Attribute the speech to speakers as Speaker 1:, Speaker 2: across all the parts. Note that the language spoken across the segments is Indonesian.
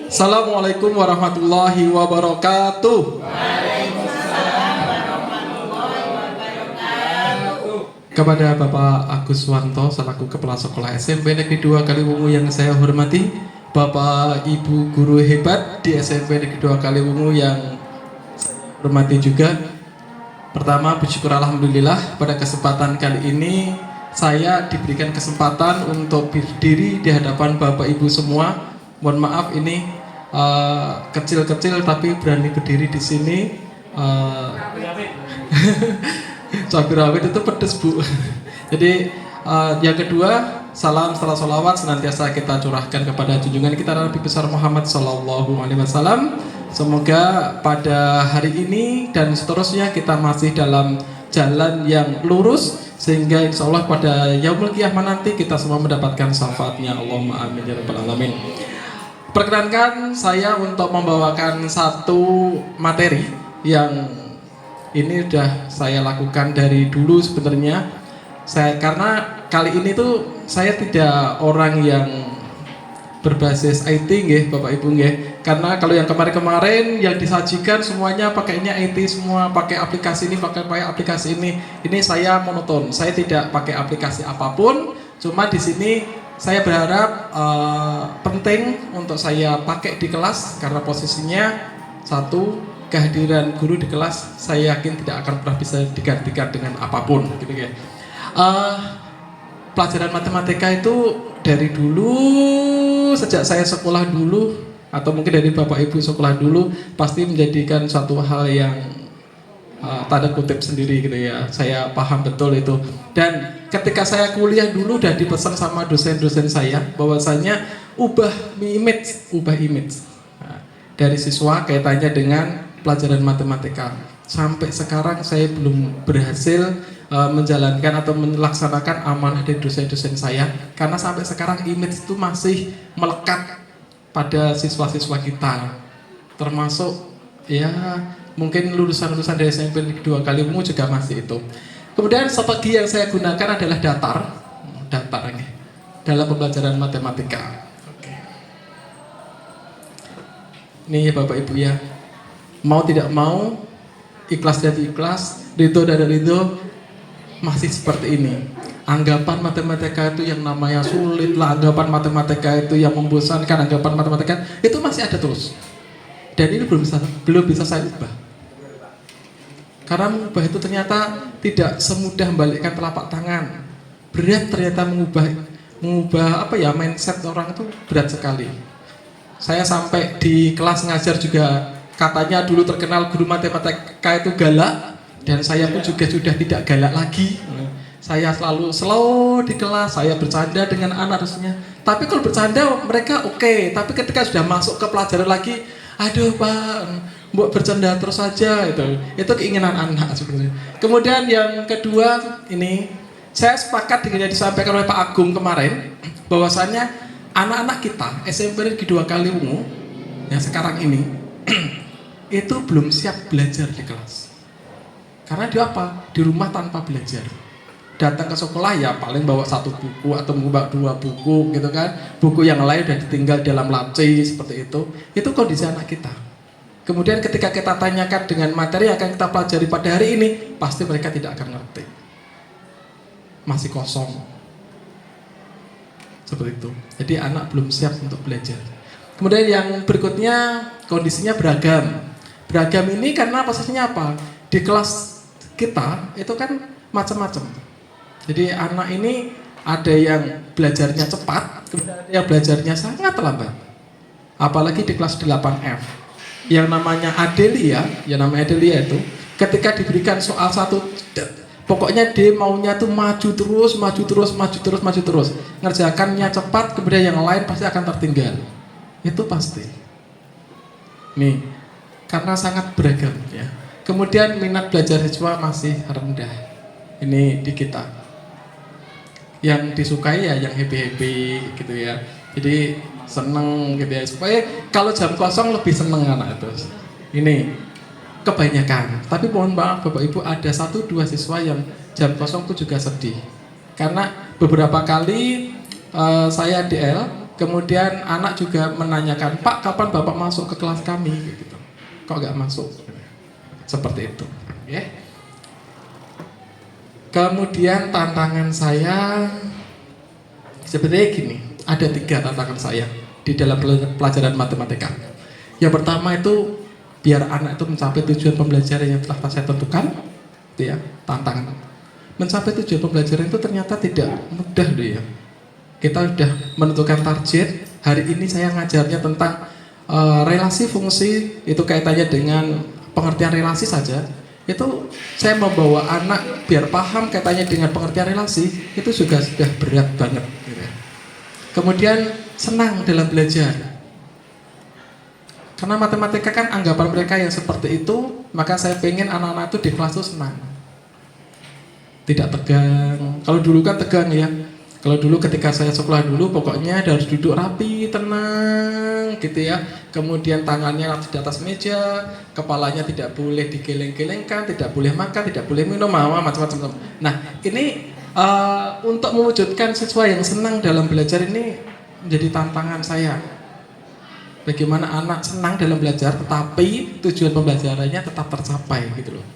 Speaker 1: Assalamualaikum warahmatullahi wabarakatuh. Kepada Bapak Agus Wanto selaku Kepala Sekolah SMP Negeri 2 Kaliwungu yang saya hormati, Bapak Ibu guru hebat di SMP Negeri 2 Kaliwungu yang saya hormati juga. Pertama, bersyukur alhamdulillah pada kesempatan kali ini saya diberikan kesempatan untuk berdiri di hadapan Bapak Ibu semua. Mohon maaf ini kecil-kecil tapi berani berdiri di sini. Cabai rawit itu pedes, Bu. Jadi yang kedua, salam serta sholawat senantiasa kita curahkan kepada junjungan kita Nabi besar Muhammad Sallallahu Alaihi Wasallam. Semoga pada hari ini dan seterusnya kita masih dalam jalan yang lurus, sehingga insya Allah pada yaumul qiyamah nanti kita semua mendapatkan syafaatnya. Allahumma amin ya rabbal alamin. Perkenankan saya untuk membawakan satu materi yang ini sudah saya lakukan dari dulu sebenarnya. Karena kali ini tuh saya tidak orang yang berbasis IT nggih, Bapak Ibu nggih. Karena kalau yang kemarin-kemarin yang disajikan semuanya pakainya IT semua, pakai aplikasi ini, pakai aplikasi ini. Ini saya monoton. Saya tidak pakai aplikasi apapun. Cuma di sini saya berharap penting untuk saya pakai di kelas karena posisinya satu, kehadiran guru di kelas saya yakin tidak akan pernah bisa digantikan dengan apapun gitu ya. Pelajaran matematika itu dari dulu, sejak saya sekolah dulu atau mungkin dari Bapak Ibu sekolah dulu pasti menjadikan suatu hal yang tanda kutip sendiri gitu ya. Saya paham betul itu. Dan ketika saya kuliah dulu udah dipesan sama dosen-dosen saya bahwasanya ubah image. Nah, dari siswa kaitannya dengan pelajaran matematika. Sampai sekarang saya belum berhasil menjalankan atau melaksanakan amanah dari dosen-dosen saya karena sampai sekarang image itu masih melekat pada siswa-siswa kita. Termasuk ya mungkin lulusan-lulusan dari SMP Negeri 2 Kaliwungu juga masih itu. Kemudian strategi yang saya gunakan adalah datar ini dalam pembelajaran matematika. Oke. Ini ya Bapak Ibu ya. Mau tidak mau, ikhlas dan ikhlas, ridho dan ridho, masih seperti ini. Anggapan matematika itu yang namanya sulit lah, anggapan matematika itu yang membosankan, anggapan matematika itu masih ada terus. Dan ini belum bisa saya ubah. Karena mengubah itu ternyata tidak semudah membalikkan telapak tangan. Berat ternyata mengubah mindset orang itu berat sekali. Saya sampai di kelas ngajar juga katanya dulu terkenal guru matematika itu galak, dan saya pun juga sudah tidak galak lagi. Saya selalu slow di kelas, saya bercanda dengan anak harusnya. Tapi kalau bercanda mereka oke, tapi ketika sudah masuk ke pelajaran lagi, aduh Pak, buat bercanda terus saja itu keinginan anak sebenarnya. Kemudian yang kedua ini, saya sepakat dengan yang disampaikan oleh Pak Agung kemarin, bahwasannya anak-anak kita SMP Negeri 2 Kaliwungu yang sekarang ini itu belum siap belajar di kelas. Karena dia apa? Di rumah tanpa belajar. Datang ke sekolah ya paling bawa satu buku atau membawa dua buku gitu kan. Buku yang lain udah ditinggal dalam laci seperti itu. Itu kondisi anak kita. Kemudian ketika kita tanyakan dengan materi yang akan kita pelajari pada hari ini, pasti mereka tidak akan ngerti. Masih kosong. Seperti itu. Jadi anak belum siap untuk belajar. Kemudian yang berikutnya kondisinya beragam. Beragam ini karena posisinya apa? Di kelas kita itu kan macam-macam. Jadi anak ini ada yang belajarnya cepat, kemudian ada yang belajarnya sangat lambat. Apalagi di kelas 8F. Yang namanya Adelia itu ketika diberikan soal satu, pokoknya dia maunya tuh maju terus. Ngerjakannya cepat, kemudian yang lain pasti akan tertinggal. Itu pasti. Nih, karena sangat beragam ya. Kemudian minat belajar siswa masih rendah. Ini di kita. Yang disukai ya yang happy gitu ya. Jadi seneng gitu ya. Supaya kalau jam kosong lebih seneng anak itu. Ini kebanyakan. Tapi mohon maaf Bapak Ibu, ada 1-2 siswa yang jam kosong itu juga sedih. Karena beberapa kali saya DL Kemudian anak juga menanyakan, Pak, kapan Bapak masuk ke kelas kami? Gitu. Kok nggak masuk? Seperti itu. Ya. Kemudian tantangan saya sebenarnya gini, ada 3 tantangan saya di dalam pelajaran matematika. Yang pertama itu biar anak itu mencapai tujuan pembelajaran yang telah saya tentukan, itu ya, tantangan. Mencapai tujuan pembelajaran itu ternyata tidak mudah loh ya. Kita sudah menentukan target. Hari ini saya ngajarnya tentang relasi fungsi, itu kaitannya dengan pengertian relasi saja. Itu saya membawa anak biar paham kaitannya dengan pengertian relasi, itu juga sudah berat banget gitu ya. Kemudian senang dalam belajar, karena matematika kan anggapan mereka yang seperti itu, maka saya pengen anak-anak itu di kelas itu senang, tidak tegang. Kalau dulu kan tegang ya. Kalau dulu ketika saya sekolah dulu, pokoknya harus duduk rapi, tenang gitu ya. Kemudian tangannya harus di atas meja, kepalanya tidak boleh digeleng-gelengkan, tidak boleh makan, tidak boleh minum, macam-macam. Nah, ini untuk mewujudkan siswa yang senang dalam belajar ini menjadi tantangan saya. Bagaimana anak senang dalam belajar, tetapi tujuan pembelajarannya tetap tercapai gitu loh.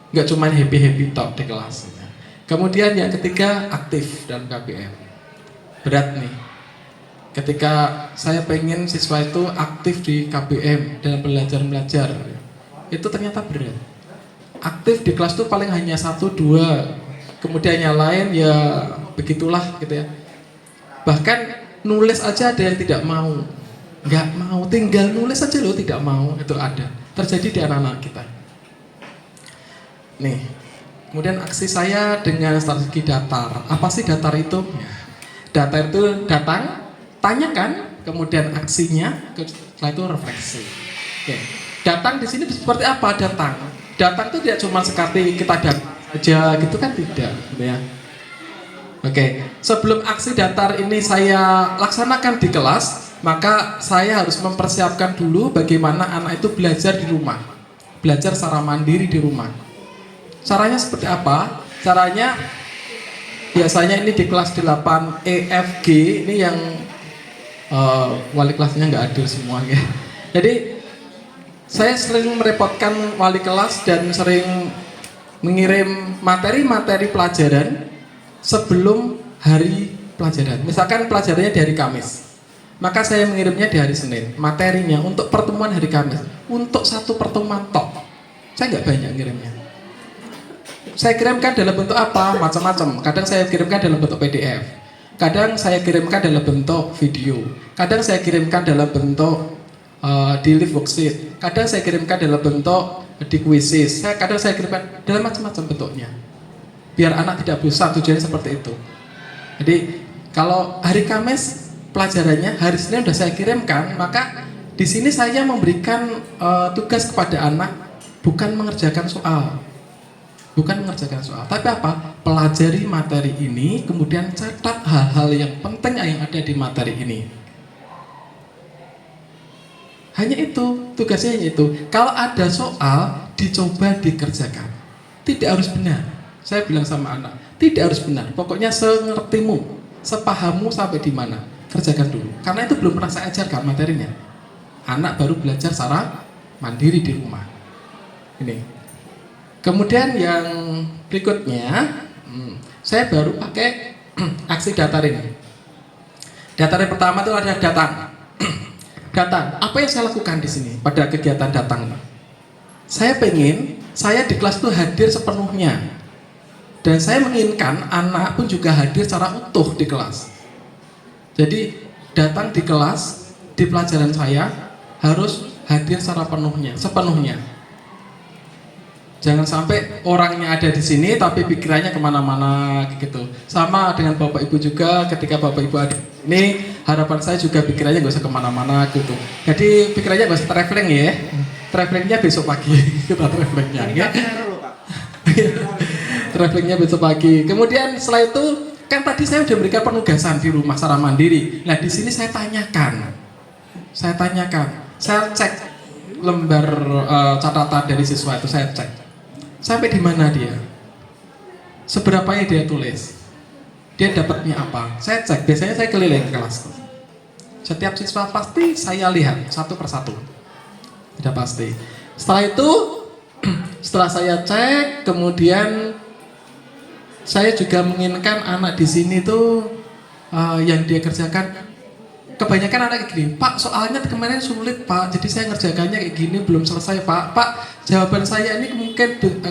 Speaker 1: Nggak cuma happy-happy talk di kelas. Kemudian yang ketiga, aktif dalam KBM. Berat nih. Ketika saya pengen siswa itu aktif di KBM dalam belajar, itu ternyata berat. Aktif di kelas itu paling hanya 1-2. Kemudian yang lain ya begitulah gitu ya. Bahkan nulis aja ada yang tidak mau. Nggak mau, tinggal nulis aja loh tidak mau. Itu ada. Terjadi di anak-anak kita. Nih. Kemudian aksi saya dengan strategi datar. Apa sih datar itu? Datar itu datang, tanyakan, kemudian aksinya, setelah itu refleksi. Oke. Datang di sini seperti apa datang? Datang itu tidak cuma sekali kita datang saja, gitu kan tidak, gitu ya. Oke. Sebelum aksi datar ini saya laksanakan di kelas, maka saya harus mempersiapkan dulu bagaimana anak itu belajar di rumah, belajar secara mandiri di rumah. Caranya seperti apa? Caranya biasanya ini di kelas 8 EFG ini yang wali kelasnya nggak adil semua ya. Jadi saya sering merepotkan wali kelas dan sering mengirim materi-materi pelajaran sebelum hari pelajaran. Misalkan pelajarannya di hari Kamis, maka saya mengirimnya di hari Senin. Materinya untuk pertemuan hari Kamis, untuk satu pertemuan tok. Saya nggak banyak ngirimnya. Saya kirimkan dalam bentuk apa? Macam-macam. Kadang saya kirimkan dalam bentuk PDF. Kadang saya kirimkan dalam bentuk video. Kadang saya kirimkan dalam bentuk di live worksheet. Kadang saya kirimkan dalam bentuk di quizzes. Kadang saya kirimkan dalam macam-macam bentuknya. Biar anak tidak bosan, tujuannya seperti itu. Jadi kalau hari Kamis pelajarannya, hari Senin sudah saya kirimkan, maka di sini saya memberikan tugas kepada anak bukan mengerjakan soal. Bukan mengerjakan soal, tapi apa? Pelajari materi ini, kemudian catat hal-hal yang penting yang ada di materi ini. Hanya itu, tugasnya hanya itu. Kalau ada soal, dicoba dikerjakan. Tidak harus benar. Saya bilang sama anak, tidak harus benar. Pokoknya sengertimu, sepahamu sampai di mana. Kerjakan dulu. Karena itu belum pernah saya ajarkan materinya. Anak baru belajar secara mandiri di rumah. Ini. Kemudian yang berikutnya, saya baru pakai aksi datar ini. Datar yang pertama itu adalah datang. Datang. Apa yang saya lakukan di sini pada kegiatan datang? Saya pengen saya di kelas itu hadir sepenuhnya, dan saya menginginkan anak pun juga hadir secara utuh di kelas. Jadi datang di kelas di pelajaran saya harus hadir secara sepenuhnya. Jangan sampai orangnya ada di sini tapi pikirannya kemana-mana gitu. Sama dengan Bapak Ibu juga, ketika Bapak Ibu ada di sini, harapan saya juga pikirannya nggak usah kemana-mana gitu. Jadi pikirannya nggak usah traveling ya. Travelingnya besok pagi. Kita travelingnya ya. Travelingnya besok pagi. Kemudian setelah itu kan tadi saya sudah berikan penugasan di rumah secara mandiri. Nah di sini saya tanyakan, saya cek lembar catatan dari siswa itu, saya cek. Sampai di mana dia? Seberapa yang dia tulis? Dia dapatnya apa? Saya cek, biasanya saya keliling kelas. Setiap siswa pasti saya lihat satu persatu. Tidak pasti. Setelah itu, setelah saya cek, kemudian saya juga menginginkan anak di sini tuh yang dia kerjakan. Kebanyakan anak kayak gini, Pak soalnya kemarin sulit Pak, jadi saya ngerjakannya kayak gini belum selesai Pak. Pak jawaban saya ini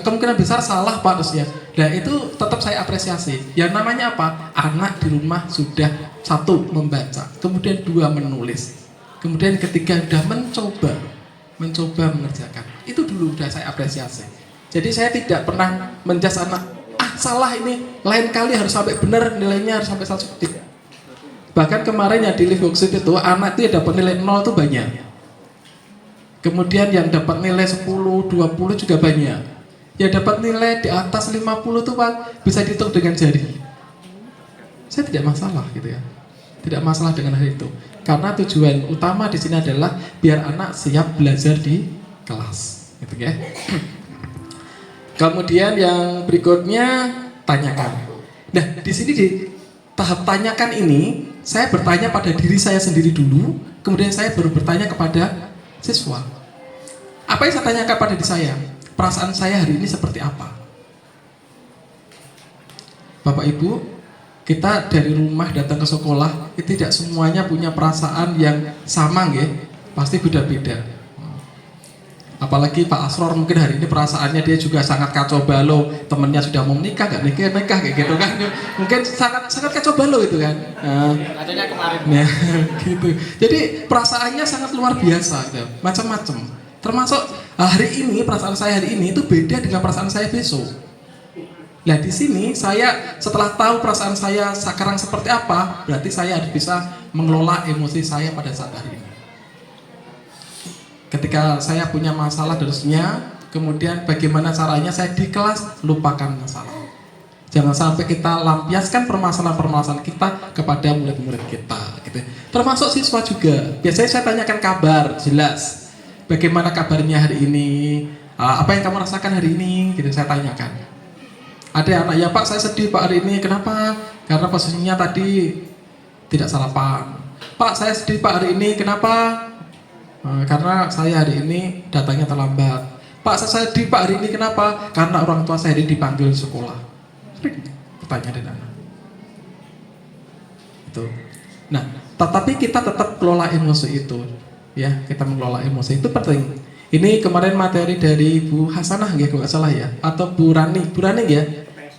Speaker 1: kemungkinan besar salah Pak terusnya. Nah itu tetap saya apresiasi. Yang namanya apa? Anak di rumah sudah satu membaca, kemudian dua menulis, kemudian ketiga sudah mencoba mengerjakan. Itu dulu sudah saya apresiasi. Jadi saya tidak pernah menjas anak, salah ini, lain kali harus sampai benar nilainya harus sampai 100. Bahkan kemarin yang di live worksheet itu anak itu yang dapat nilai 0 itu banyak. Kemudian yang dapat nilai 10, 20 juga banyak. Yang dapat nilai di atas 50 itu Pak bisa dihitung dengan jari. Saya tidak masalah gitu ya. Tidak masalah dengan hal itu. Karena tujuan utama di sini adalah biar anak siap belajar di kelas, gitu ya. Kemudian yang berikutnya tanyakan. Nah, di sini di tahap tanyakan ini saya bertanya pada diri saya sendiri dulu, kemudian saya baru bertanya kepada siswa. Apa yang saya tanyakan pada diri saya? Perasaan saya hari ini seperti apa? Bapak Ibu, kita dari rumah datang ke sekolah, itu tidak semuanya punya perasaan yang sama, nggih. Pasti beda-beda. Apalagi Pak Asror mungkin hari ini perasaannya dia juga sangat kacau balau, temennya sudah mau menikah, gak nikah kayak gitu kan, mungkin sangat kacau balau itu kan. Adanya kemarin. Nah, gitu. Jadi perasaannya sangat luar biasa, gitu. Macam-macam. Termasuk hari ini perasaan saya hari ini itu beda dengan perasaan saya besok. Nah di sini saya setelah tahu perasaan saya sekarang seperti apa, berarti saya harus bisa mengelola emosi saya pada saat hari ini. Ketika saya punya masalah terusnya, kemudian bagaimana caranya saya di kelas lupakan masalah. Jangan sampai kita lampiaskan permasalahan-permasalahan kita kepada murid-murid kita. Gitu. Termasuk siswa juga. Biasanya saya tanyakan kabar, jelas. Bagaimana kabarnya hari ini? Apa yang kamu rasakan hari ini? Gitu saya tanyakan. Ada anak, ya Pak saya sedih Pak hari ini. Kenapa? Karena posisinya tadi tidak sarapan. Pak saya sedih Pak hari ini. Kenapa? Karena saya hari ini datangnya terlambat. Pak saya sedih Pak hari ini kenapa? Karena orang tua saya hari ini dipanggil sekolah. Sering bertanya dari anak. Itu. Nah, tetapi kita tetap kelola emosi itu, ya kita mengelola emosi itu penting. Ini kemarin materi dari Bu Hasanah ya kalau nggak salah ya, atau Bu Rani ya,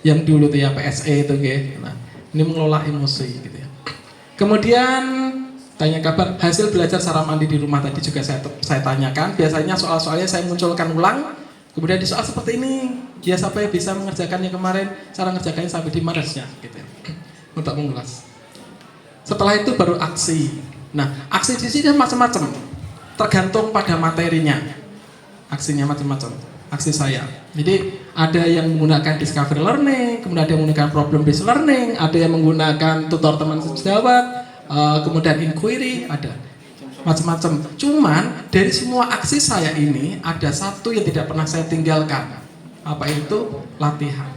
Speaker 1: yang dulu tuh ya PSE itu ya. Nah, ini mengelola emosi gitu ya. Kemudian tanya kabar, hasil belajar secara mandi di rumah tadi juga saya tanyakan. Biasanya soal-soalnya saya munculkan ulang. Kemudian di soal seperti ini, ya siapa yang bisa mengerjakannya kemarin, cara mengerjakannya sampai di marasnya, gitu ya, untuk mengulas. Setelah itu baru aksi. Nah, aksi di sini macam-macam, tergantung pada materinya. Aksinya macam-macam. Aksi saya. Jadi ada yang menggunakan discovery learning, kemudian ada yang menggunakan problem based learning, ada yang menggunakan tutor teman sejawat. Kemudian inquiry, ada macam-macam. Cuman dari semua aksi saya ini ada satu yang tidak pernah saya tinggalkan. Apa itu? Latihan.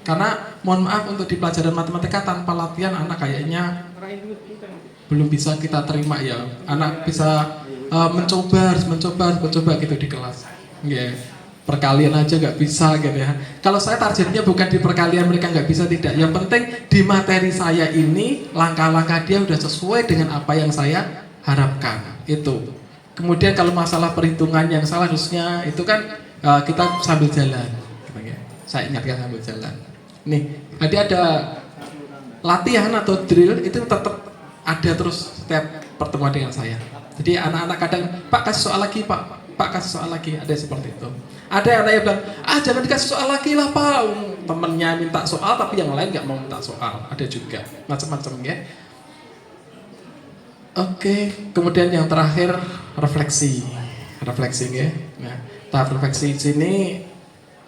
Speaker 1: Karena mohon maaf untuk di pelajaran matematika tanpa latihan anak kayaknya belum bisa kita terima ya. Anak bisa mencoba gitu di kelas. Yeah. Perkalian aja nggak bisa gitu ya. Kalau saya targetnya bukan di perkalian mereka nggak bisa, tidak. Yang penting di materi saya ini langkah-langkah dia udah sesuai dengan apa yang saya harapkan itu. Kemudian kalau masalah perhitungan yang salah harusnya itu kan kita sambil jalan. Saya ingatkan sambil jalan. Nih, tadi ada latihan atau drill itu tetap ada terus setiap pertemuan dengan saya. Jadi anak-anak kadang Pak kasih soal lagi Pak kasih soal lagi, ada seperti itu. Ada anak yang bilang, jangan dikasih soal lagi lah Pak. Temennya minta soal tapi yang lain nggak mau minta soal. Ada juga, macam-macam ya. Oke, kemudian yang terakhir refleksi ya. Nah, tahap refleksi di sini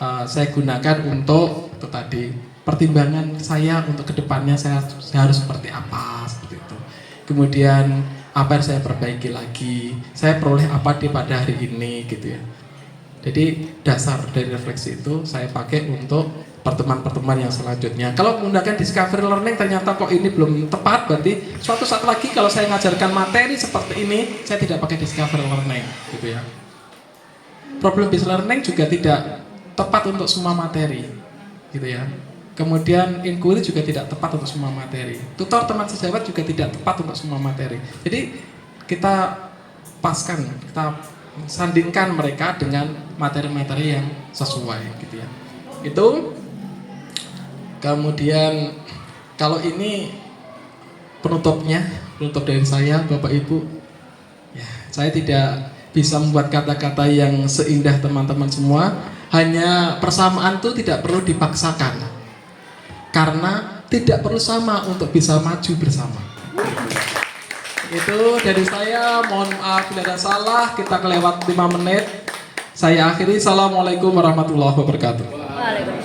Speaker 1: saya gunakan untuk itu tadi pertimbangan saya untuk kedepannya saya harus seperti apa seperti itu. Kemudian apa yang saya perbaiki lagi, saya peroleh apa di pada hari ini gitu ya. Jadi dasar dari refleksi itu saya pakai untuk pertemuan-pertemuan yang selanjutnya. Kalau menggunakan discovery learning ternyata kok ini belum tepat, berarti suatu saat lagi kalau saya mengajarkan materi seperti ini, saya tidak pakai discovery learning, gitu ya. Problem based learning juga tidak tepat untuk semua materi, gitu ya. Kemudian inquiry juga tidak tepat untuk semua materi. Tutor teman sejawat juga tidak tepat untuk semua materi. Jadi kita paskan, kita sandingkan mereka dengan materi-materi yang sesuai, gitu ya. Itu. Kemudian kalau ini penutup dari saya, Bapak Ibu. Ya, saya tidak bisa membuat kata-kata yang seindah teman-teman semua. Hanya persamaan itu tidak perlu dipaksakan. Karena tidak perlu sama untuk bisa maju bersama. Itu dari saya, mohon maaf bila ada salah, kita kelewat 5 menit. Saya akhiri, assalamualaikum warahmatullahi wabarakatuh.
Speaker 2: Waalaikumsalam.